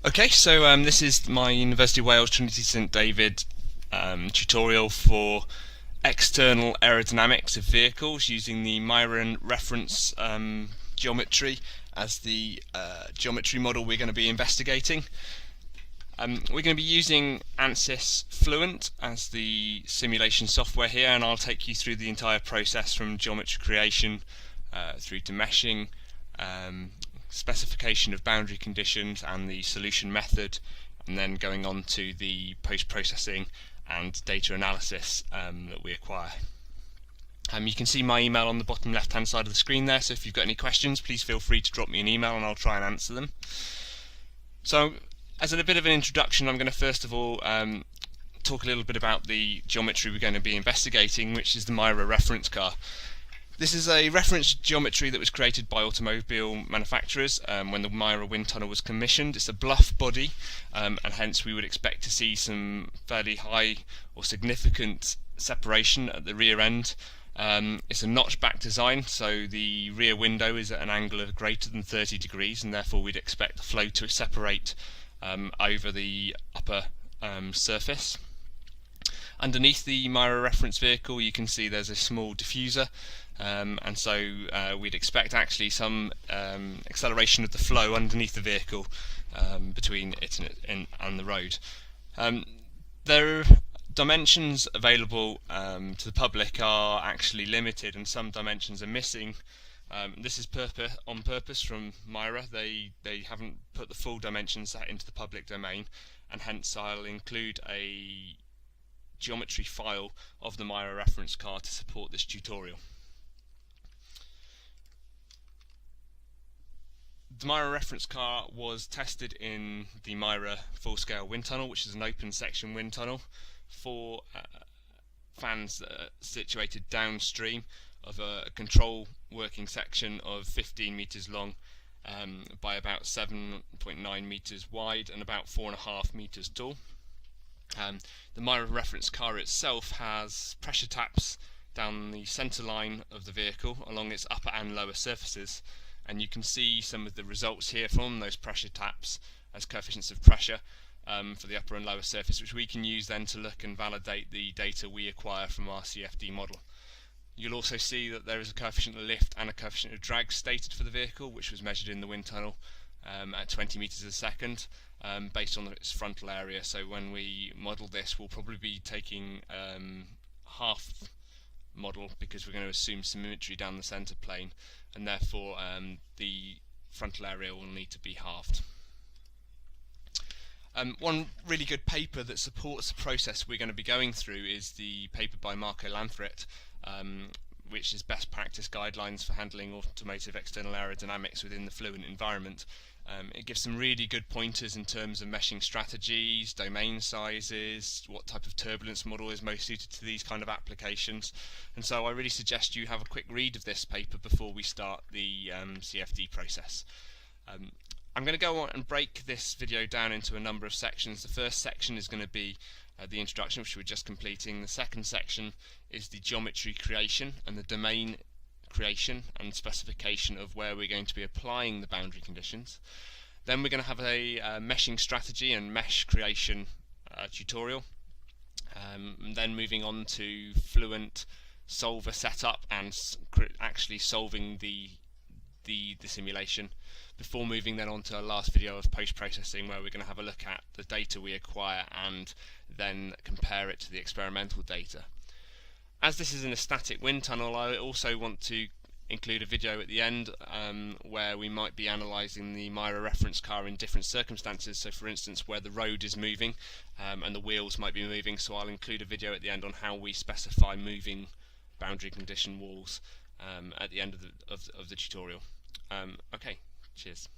Okay, so this is my University of Wales Trinity St David tutorial for external aerodynamics of vehicles using the Myron reference geometry as the geometry model we're going to be investigating. We're going to be using ANSYS Fluent as the simulation software here, and I'll take you through the entire process from geometry creation through to meshing, specification of boundary conditions and the solution method, and then going on to the post-processing and data analysis that we acquire. You can see my email on the bottom left hand side of the screen there, so if you've got any questions please feel free to drop me an email and I'll try and answer them. So as a bit of an introduction, I'm going to first of all talk a little bit about the geometry we're going to be investigating, which is the Myra reference car. This is a reference geometry that was created by automobile manufacturers when the Myra wind tunnel was commissioned. It's a bluff body, and hence we would expect to see some fairly high or significant separation at the rear end. It's a notchback design, so the rear window is at an angle of greater than 30 degrees, and therefore we'd expect the flow to separate over the upper surface. Underneath the Myra reference vehicle you can see there's a small diffuser, and so we'd expect actually some acceleration of the flow underneath the vehicle between it and the road. Their dimensions available to the public are actually limited, and some dimensions are missing. This is on purpose from Myra. They haven't put the full dimensions set into the public domain, and hence I'll include a geometry file of the Myra reference car to support this tutorial. The Myra reference car was tested in the Myra full-scale wind tunnel, which is an open section wind tunnel for fans that are situated downstream of a control working section of 15 meters long by about 7.9 meters wide and about 4.5 meters tall. The Myra reference car itself has pressure taps down the centre line of the vehicle along its upper and lower surfaces, and you can see some of the results here from those pressure taps as coefficients of pressure for the upper and lower surface, which we can use then to look and validate the data we acquire from our CFD model. You'll also see that there is a coefficient of lift and a coefficient of drag stated for the vehicle, which was measured in the wind tunnel at 20 meters a second based on its frontal area. So when we model this, we'll probably be taking half model because we're going to assume symmetry down the center plane, and therefore the frontal area will need to be halved. One really good paper that supports the process we're going to be going through is the paper by Marco Lanfrit, which is best practice guidelines for handling automotive external aerodynamics within the fluent environment. It gives some really good pointers in terms of meshing strategies, domain sizes, what type of turbulence model is most suited to these kind of applications, and so I really suggest you have a quick read of this paper before we start the CFD process. I'm going to go on and break this video down into a number of sections. The first section is going to be the introduction, which we're just completing. The second section is the geometry creation and the domain creation and specification of where we're going to be applying the boundary conditions. Then we're going to have a meshing strategy and mesh creation tutorial, and then moving on to Fluent solver setup and actually solving the simulation, before moving then on to our last video of post-processing, where we're going to have a look at the data we acquire and then compare it to the experimental data. As this is in a static wind tunnel, I also want to include a video at the end where we might be analysing the Myra reference car in different circumstances. So for instance where the road is moving and the wheels might be moving, so I'll include a video at the end on how we specify moving boundary condition walls at the end of the tutorial. Okay, cheers.